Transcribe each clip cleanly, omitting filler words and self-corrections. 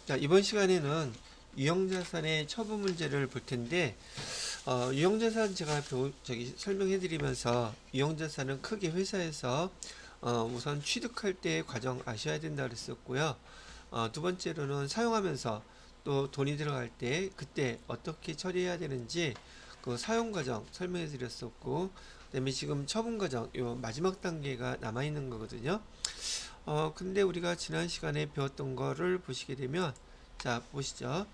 자, 이번 시간에는 유형자산의 처분 문제를 볼 텐데, 유형자산 제가 설명해 드리면서 유형자산은 크게 회사에서 우선 취득할 때 과정 아셔야 된다 그랬었고요. 두 번째로는 사용하면서 또 돈이 들어갈 때 그때 어떻게 처리해야 되는지 그 사용 과정 설명해 드렸었고, 그다음에 지금 처분 과정 요 마지막 단계가 남아 있는 거거든요. 근데 우리가 지난 시간에 배웠던 거를 보시게 되면, 자, 보시죠.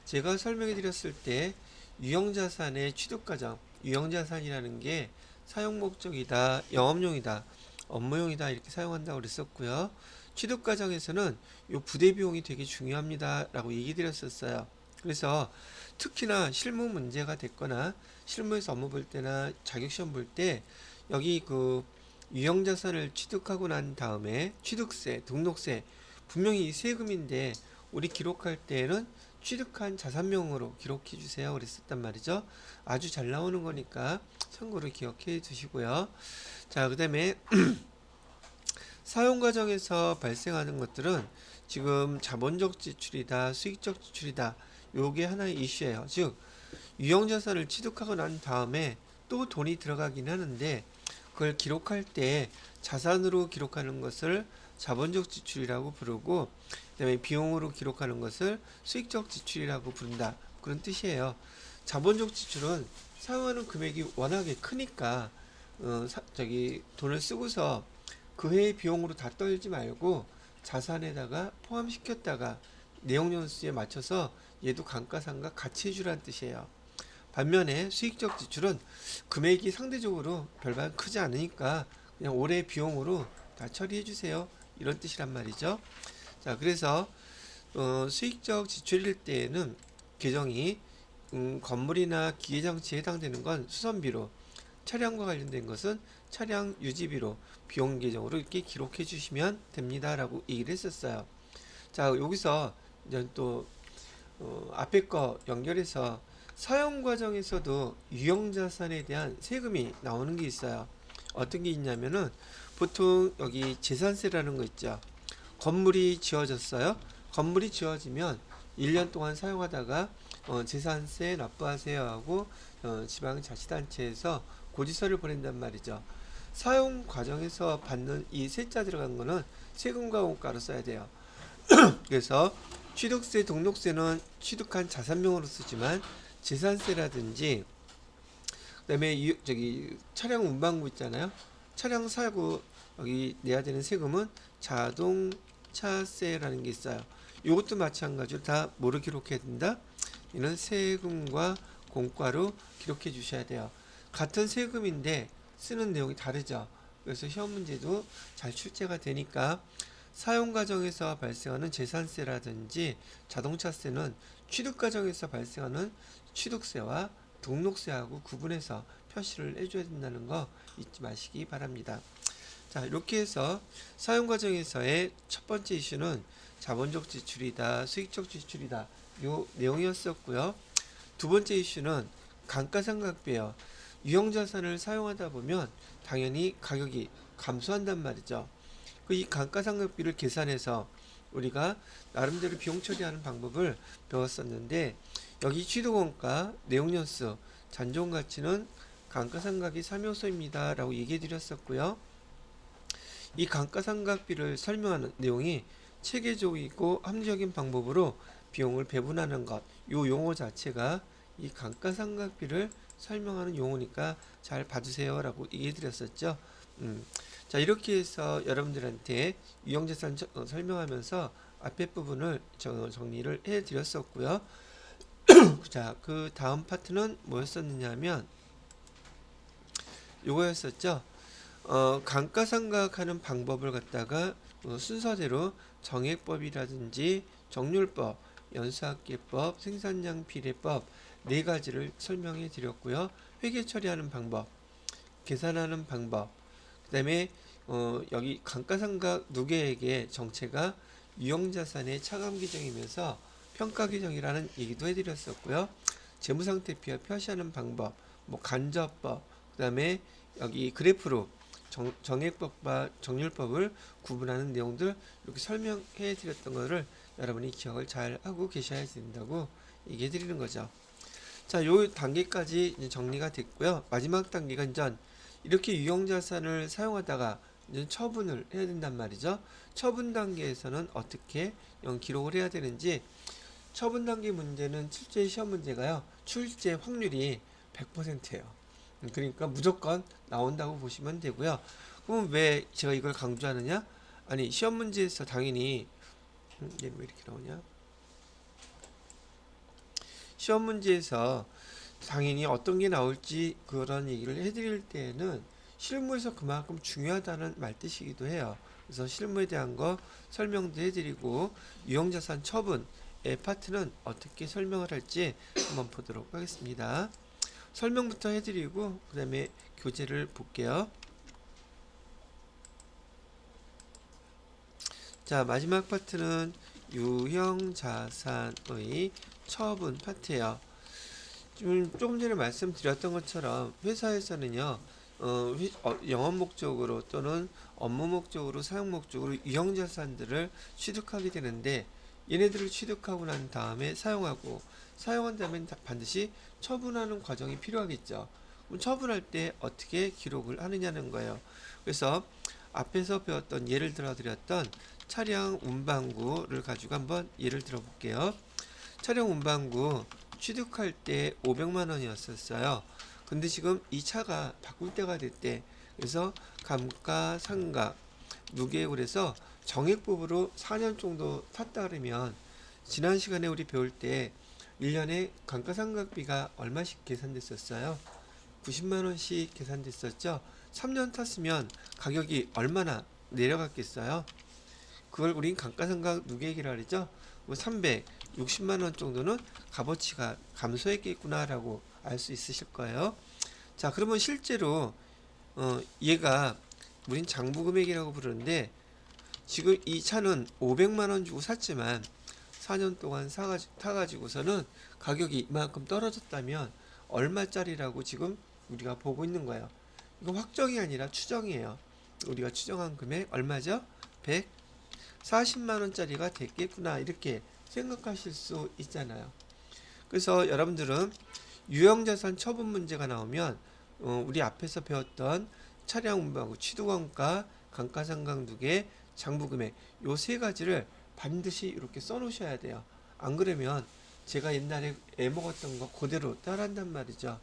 제가 설명해 드렸을 때, 유형자산의 취득과정, 유형자산이라는 게 사용 목적이다, 영업용이다, 업무용이다, 이렇게 사용한다고 그랬었고요. 취득과정에서는 요 부대 비용이 되게 중요합니다, 라고 얘기 드렸었어요. 그래서 특히나 실무 문제가 됐거나, 실무에서 업무 볼 때나 자격시험 볼 때, 여기 그 유형자산을 취득하고 난 다음에 취득세, 등록세, 분명히 세금인데 우리 기록할 때에는 취득한 자산명으로 기록해 주세요 그랬었단 말이죠. 아주 잘 나오는 거니까 참고로 기억해 두시고요. 자, 그 다음에 사용 과정에서 발생하는 것들은 지금 자본적 지출이다, 수익적 지출이다, 요게 하나의 이슈예요. 즉 유형자산을 취득하고 난 다음에 또 돈이 들어가긴 하는데, 그걸 기록할 때 자산으로 기록하는 것을 자본적 지출이라고 부르고, 그다음에 비용으로 기록하는 것을 수익적 지출이라고 부른다, 그런 뜻이에요. 자본적 지출은 사용하는 금액이 워낙에 크니까 돈을 쓰고서 그 해의 비용으로 다 떨지 말고 자산에다가 포함시켰다가 내용연수에 맞춰서 얘도 감가상각 같이 해주라는 뜻이에요. 반면에 수익적 지출은 금액이 상대적으로 별반 크지 않으니까 그냥 올해 비용으로 다 처리해 주세요, 이런 뜻이란 말이죠. 자, 그래서 수익적 지출일 때에는 계정이 건물이나 기계장치에 해당되는 건 수선비로, 차량과 관련된 것은 차량 유지비로 비용 계정으로 이렇게 기록해 주시면 됩니다, 라고 얘기를 했었어요. 자, 여기서 이제 또 앞에 거 연결해서 사용 과정에서도 유형자산에 대한 세금이 나오는 게 있어요. 어떤 게 있냐면은 보통 여기 재산세라는 거 있죠. 건물이 지어졌어요. 건물이 지어지면 1년 동안 사용하다가 재산세 납부하세요 하고 지방자치단체에서 고지서를 보낸단 말이죠. 사용 과정에서 받는 이 세자 들어간 거는 세금과 원가로 써야 돼요. 그래서 취득세, 등록세는 취득한 자산명으로 쓰지만 재산세라든지 그다음에 차량 운반구 있잖아요. 차량 사고 여기 내야 되는 세금은 자동차세라는 게 있어요. 이것도 마찬가지로 다 뭐로 기록해야 된다? 이는 세금과 공과로 기록해 주셔야 돼요. 같은 세금인데 쓰는 내용이 다르죠. 그래서 시험 문제도 잘 출제가 되니까 사용 과정에서 발생하는 재산세라든지 자동차세는 취득 과정에서 발생하는 취득세와 등록세하고 구분해서 표시를 해줘야 된다는 거 잊지 마시기 바랍니다. 자, 이렇게 해서 사용 과정에서의 첫 번째 이슈는 자본적 지출이다, 수익적 지출이다, 요 내용이었었고요. 두 번째 이슈는 감가상각비예요. 유형자산을 사용하다 보면 당연히 가격이 감소한단 말이죠. 이 감가상각비를 계산해서 우리가 나름대로 비용 처리하는 방법을 배웠었는데, 여기 취득원가, 내용연수, 잔존가치는 감가상각이 3요소입니다 라고 얘기해 드렸었고요. 이 감가상각비를 설명하는 내용이 체계적이고 합리적인 방법으로 비용을 배분하는 것, 요 용어 자체가 이 감가상각비를 설명하는 용어니까 잘 봐주세요 라고 얘기해 드렸었죠. 자, 이렇게 해서 여러분들한테 유형자산 설명하면서 앞에 부분을 정리를 해 드렸었고요. 자, 그 다음 파트는 뭐였었느냐 하면 요거였었죠. 감가상각하는 방법을 갖다가 순서대로 정액법이라든지 정률법, 연수학계법, 생산량 비례법 네 가지를 설명해 드렸고요. 회계 처리하는 방법, 계산하는 방법, 그 다음에 여기 감가상각 누계액의 정체가 유형자산의 차감 규정이면서 평가 규정이라는 얘기도 해드렸었고요. 재무상태표 표시하는 방법, 뭐 간접법, 그 다음에 여기 그래프로 정액법과 정률법을 구분하는 내용들 이렇게 설명해 드렸던 것을 여러분이 기억을 잘 하고 계셔야 된다고 얘기해 드리는 거죠. 자, 요 단계까지 이제 정리가 됐고요. 마지막 단계가 이제 이렇게 유형자산을 사용하다가 이제 처분을 해야 된단 말이죠. 처분 단계에서는 어떻게 기록을 해야 되는지, 처분 단계 문제는 출제 시험 문제가요. 출제 확률이 100%예요. 그러니까 무조건 나온다고 보시면 되고요. 그럼 왜 제가 이걸 강조하느냐? 아니, 시험 문제에서 당연히 얘는 왜 이렇게 나오냐? 시험 문제에서 당연히 어떤 게 나올지 그런 얘기를 해드릴 때에는 실무에서 그만큼 중요하다는 말뜻이기도 해요. 그래서 실무에 대한 거 설명도 해드리고 유형자산 처분의 파트는 어떻게 설명을 할지 한번 보도록 하겠습니다. 설명부터 해드리고 그 다음에 교재를 볼게요. 자, 마지막 파트는 유형자산의 처분 파트예요. 조금 전에 말씀드렸던 것처럼 회사에서는요, 영업 목적으로 또는 업무 목적으로 사용 목적으로 유형자산들을 취득하게 되는데, 얘네들을 취득하고 난 다음에 사용한 다음에 반드시 처분하는 과정이 필요하겠죠. 그럼 처분할 때 어떻게 기록을 하느냐는 거예요. 그래서 앞에서 배웠던 예를 들어 드렸던 차량 운반구를 가지고 한번 예를 들어 볼게요. 차량 운반구 취득할 때 500만 원이었었어요. 근데 지금 이 차가 바꿀 때가 됐대. 그래서 감가상각 누계액을 해서 정액법으로 4년 정도 탔다 그러면, 지난 시간에 우리 배울 때 1년에 감가상각비가 얼마씩 계산됐었어요? 90만 원씩 계산됐었죠? 3년 탔으면 가격이 얼마나 내려갔겠어요? 그걸 우린 감가상각 누계액이라 그러죠. 360만 원 정도는 값어치가 감소했겠구나라고 알 수 있으실 거예요. 자, 그러면 실제로 얘가 우린 장부금액이라고 부르는데, 지금 이 차는 500만 원 주고 샀지만 4년 동안 타가지고서는 가격이 이만큼 떨어졌다면 얼마짜리라고 지금 우리가 보고 있는 거예요. 이거 확정이 아니라 추정이에요. 우리가 추정한 금액 얼마죠? 140만 원짜리가 됐겠구나, 이렇게 생각하실 수 있잖아요. 그래서 여러분들은 유형자산 처분 문제가 나오면 우리 앞에서 배웠던 차량 운반구, 취득원가, 감가상각 누계, 장부금액 요 세 가지를 반드시 이렇게 써놓으셔야 돼요. 안 그러면 제가 옛날에 애먹었던 거 그대로 따라한단 말이죠.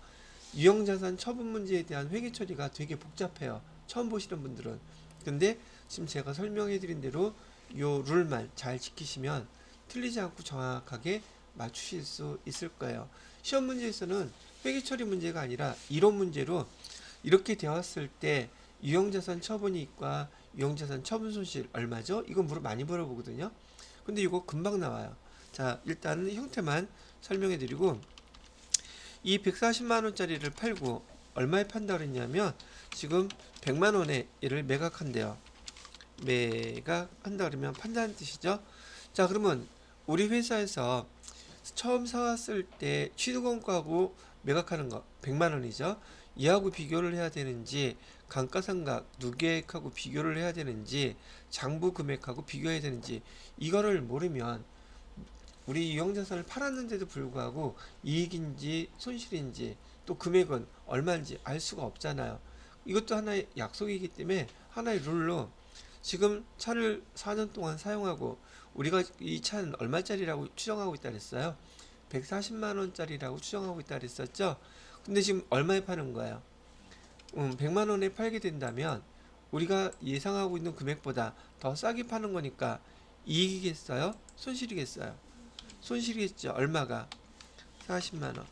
유형자산 처분 문제에 대한 회계 처리가 되게 복잡해요. 처음 보시는 분들은. 근데 지금 제가 설명해 드린 대로 요 룰만 잘 지키시면 틀리지 않고 정확하게 맞추실 수 있을 거예요. 시험 문제에서는 회계 처리 문제가 아니라 이론 문제로 이렇게 되었을 때 유형자산 처분이익과 유형자산 처분 손실 얼마죠? 이거 많이 물어보거든요. 근데 이거 금방 나와요. 자, 일단은 형태만 설명해 드리고, 이 140만 원짜리를 팔고 얼마에 판다 그랬냐면 지금 100만 원에 얘를 매각한대요. 매각한다 그러면 판다는 뜻이죠. 자, 그러면 우리 회사에서 처음 사왔을 때 취득원가하고 매각하는 거 100만 원이죠. 이하고 비교를 해야 되는지, 감가상각 누계액하고 비교를 해야 되는지, 장부 금액하고 비교해야 되는지, 이거를 모르면 우리 유형자산을 팔았는데도 불구하고 이익인지 손실인지 또 금액은 얼마인지 알 수가 없잖아요. 이것도 하나의 약속이기 때문에 하나의 룰로, 지금 차를 4년 동안 사용하고 우리가 이 차는 얼마짜리라고 추정하고 있다 그랬어요? 140만 원짜리라고 추정하고 있다 그랬었죠? 근데 지금 얼마에 파는 거예요? 100만 원에 팔게 된다면 우리가 예상하고 있는 금액보다 더 싸게 파는 거니까 이익이겠어요? 손실이겠어요? 손실이겠죠. 얼마가? 40만 원.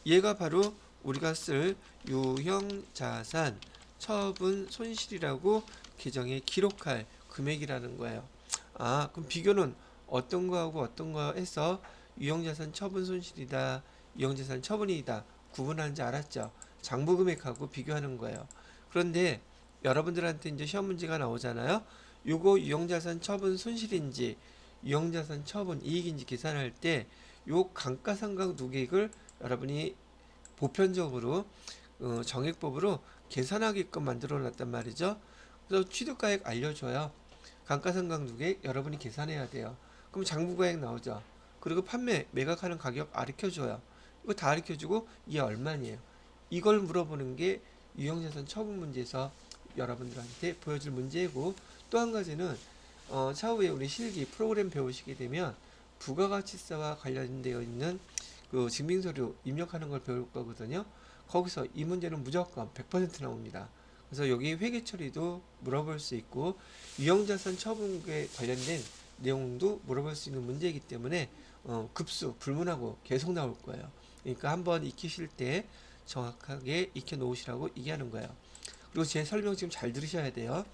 얘가 바로 우리가 쓸 유형자산 처분 손실이라고 계정에 기록할 금액이라는 거예요. 아, 그럼 비교는 어떤 거하고 어떤 거 해서 유형자산 처분 손실이다, 유형자산 처분이다 구분하는지 알았죠? 장부금액하고 비교하는 거예요. 그런데 여러분들한테 이제 시험 문제가 나오잖아요. 요거 유형자산 처분 손실인지 유형자산 처분 이익인지 계산할 때 요 감가상각 누계액을 여러분이 보편적으로 정액법으로 계산하게끔 만들어 놨단 말이죠. 그래서 취득가액 알려줘요. 감가상각 누계액 여러분이 계산해야 돼요. 그럼 장부가액 나오죠. 그리고 판매, 매각하는 가격 알려줘요. 이거 다 알려주고 이게 얼마냐요. 이걸 물어보는 게 유형자산 처분 문제에서 여러분들한테 보여줄 문제이고, 또 한 가지는 차후에 우리 실기 프로그램 배우시게 되면 부가가치세와 관련되어 있는 그 증빙서류 입력하는 걸 배울 거거든요. 거기서 이 문제는 무조건 100% 나옵니다. 그래서 여기 회계 처리도 물어볼 수 있고 유형자산 처분에 관련된 내용도 물어볼 수 있는 문제이기 때문에 급수 불문하고 계속 나올 거예요. 그러니까 한번 익히실 때 정확하게 익혀 놓으시라고 얘기하는 거예요. 그리고 제 설명 지금 잘 들으셔야 돼요.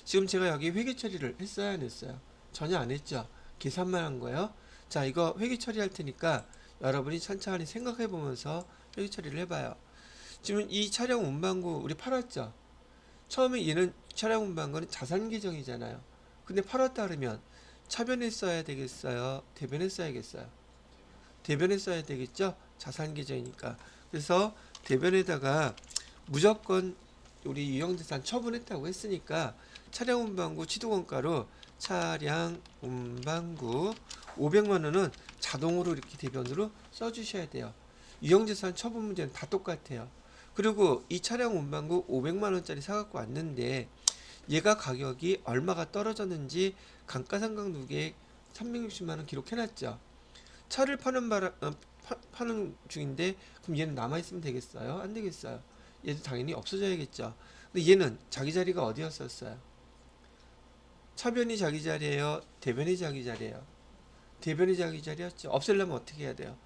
지금 제가 여기 회계 처리를 했어요, 안 했어요? 전혀 안 했죠. 계산만 한 거예요. 자, 이거 회계 처리할 테니까 여러분이 천천히 생각해 보면서 회계 처리를 해봐요. 지금 이 차량 운반구 우리 팔았죠. 처음에 얘는 차량 운반구는 자산 계정이잖아요. 근데 팔았다 그러면 차변에 써야 되겠어요? 대변에 써야겠어요? 대변에 써야 되겠죠? 자산 계정이니까. 그래서 대변에다가 무조건 우리 유형자산 처분했다고 했으니까 차량 운반구 취득원가로 차량 운반구 500만 원은 자동으로 이렇게 대변으로 써주셔야 돼요. 유형자산 처분 문제는 다 똑같아요. 그리고 이 차량 운반구 500만 원짜리 사갖고 왔는데 얘가 가격이 얼마가 떨어졌는지 감가상각 누계액 360만 원 기록해놨죠. 차를 파는 중인데 그럼 얘는 남아있으면 되겠어요? 안 되겠어요. 얘도 당연히 없어져야겠죠. 근데 얘는 자기 자리가 어디였었어요? 차변이 자기 자리예요? 대변이 자기 자리예요? 대변이 자기 자리였죠. 없애려면 어떻게 해야 돼요?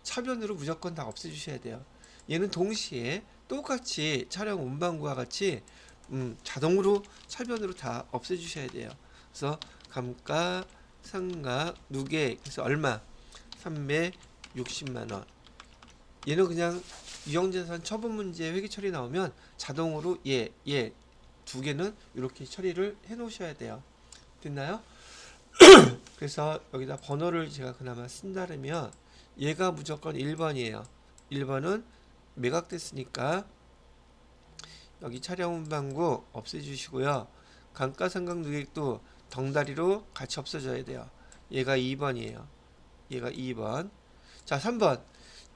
차변으로 무조건 다 없애주셔야 돼요. 얘는 동시에 똑같이 차량 운반구와 같이 자동으로 차변으로 다 없애주셔야 돼요. 그래서 감가, 상각, 누계, 그래서 얼마? 360만 원. 얘는 그냥 유형자산 처분 문제 회계 처리 나오면 자동으로 얘 두 개는 이렇게 처리를 해 놓으셔야 돼요. 됐나요? 그래서 여기다 번호를 제가 그나마 쓴다면 얘가 무조건 1번이에요. 1번은 매각됐으니까 여기 차량 운반구 없애주시고요. 감가상각 누계액도 덩다리로 같이 없어져야 돼요. 얘가 2번이에요. 얘가 2번. 자, 3번.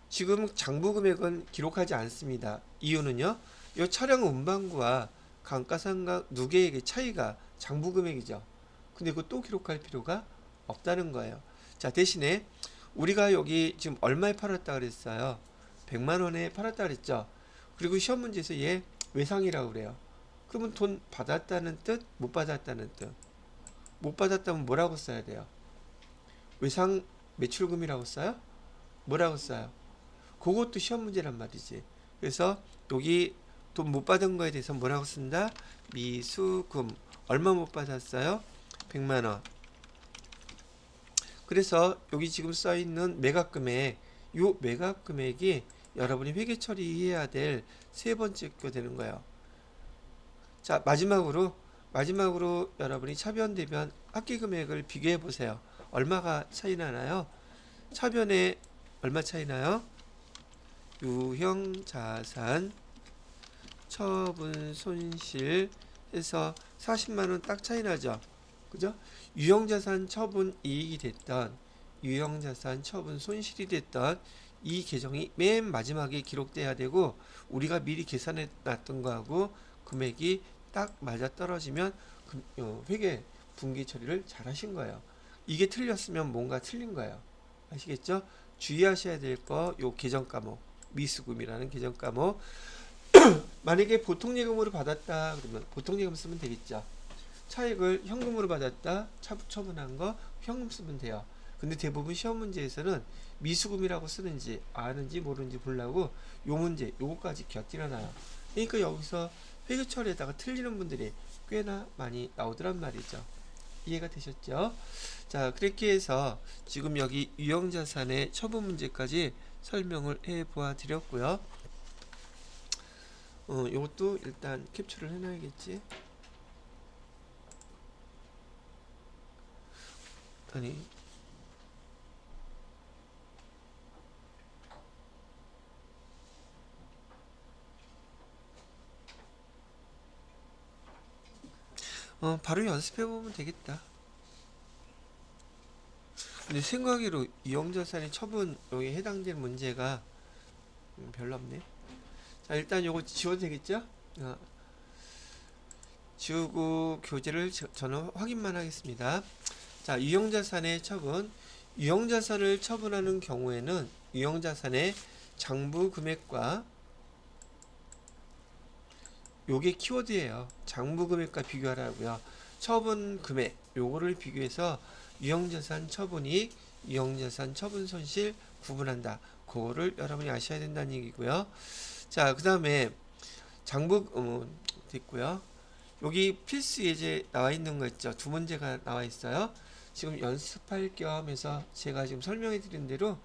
지금 장부 금액은 기록하지 않습니다. 이유는요. 이 차량 운반구와 감가상각 누계액의 차이가 장부 금액이죠. 근데 그거 또 기록할 필요가 없다는 거예요. 자, 대신에 우리가 여기 지금 얼마에 팔았다 그랬어요? 100만 원에 팔았다 그랬죠. 그리고 시험 문제에서 얘 외상이라고 그래요. 그러면 돈 받았다는 뜻? 못 받았다는 뜻? 못 받았다면 뭐라고 써야 돼요? 외상 매출금이라고 써요? 뭐라고 써요? 그것도 시험 문제란 말이지. 그래서 여기 돈 못 받은 거에 대해서 뭐라고 쓴다? 미수금. 얼마 못 받았어요? 100만 원. 그래서 여기 지금 써 있는 매각금액, 요 매각금액이 여러분이 회계 처리해야 될 세 번째 거 되는 거예요. 자, 마지막으로 여러분이 차변 대변 합계 금액을 비교해 보세요. 얼마가 차이 나나요? 차변에 얼마 차이 나요? 유형 자산 처분 손실 해서 40만 원 딱 차이 나죠. 그죠? 유형 자산 처분 이익이 됐던 유형 자산 처분 손실이 됐던 이 계정이 맨 마지막에 기록돼야 되고 우리가 미리 계산해 놨던 거하고 금액이 딱 맞아 떨어지면 회계 분기 처리를 잘 하신 거예요. 이게 틀렸으면 뭔가 틀린 거예요. 아시겠죠? 주의하셔야 될 거 요 계정 과목 미수금이라는 계정 과목. 만약에 보통예금으로 받았다 그러면 보통예금 쓰면 되겠죠. 차익을 현금으로 받았다 처분한 거 현금 쓰면 돼요. 근데 대부분 시험 문제에서는 미수금이라고 쓰는지 아는지 모르는지 보려고 요 문제 요거까지 곁들여 놔요. 그러니까 여기서 회계 처리에다가 틀리는 분들이 꽤나 많이 나오더란 말이죠. 이해가 되셨죠? 자, 그렇게 해서 지금 여기 유형자산의 처분 문제까지 설명을 해 보아 드렸고요. 요것도 일단 캡처를 해놔야겠지. 아니, 바로 연습해 보면 되겠다. 근데 생각으로 유형자산의 처분 여기 해당되는 문제가 별로 없네. 자, 일단 요거 지워도 되겠죠? 어, 지우고 교재를 저는 확인만 하겠습니다. 자, 유형자산의 처분. 유형자산을 처분하는 경우에는 유형자산의 장부 금액과 요게 키워드예요. 장부 금액과 비교하라고요. 처분 금액 요거를 비교해서 유형자산 처분이익, 유형자산 처분 손실 구분한다. 그거를 여러분이 아셔야 된다는 얘기고요. 자, 그 다음에 장부 됐고요. 여기 필수 예제 나와 있는 거 있죠. 두 문제가 나와 있어요. 지금 연습할 겸 해서 제가 지금 설명해 드린 대로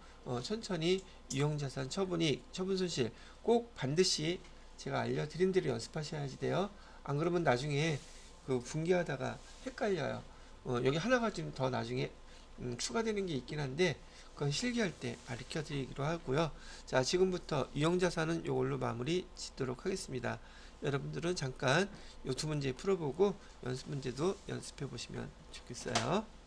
천천히 유형자산 처분이익, 처분손실 꼭 반드시 제가 알려드린 대로 연습하셔야지 돼요. 안 그러면 나중에 그 분개하다가 헷갈려요. 여기 하나가 좀 더 나중에 추가되는 게 있긴 한데 그건 실기할 때 가르쳐 드리기로 하고요. 자, 지금부터 유형자산은 이걸로 마무리 짓도록 하겠습니다. 여러분들은 잠깐 이 두 문제 풀어보고 연습 문제도 연습해 보시면 좋겠어요.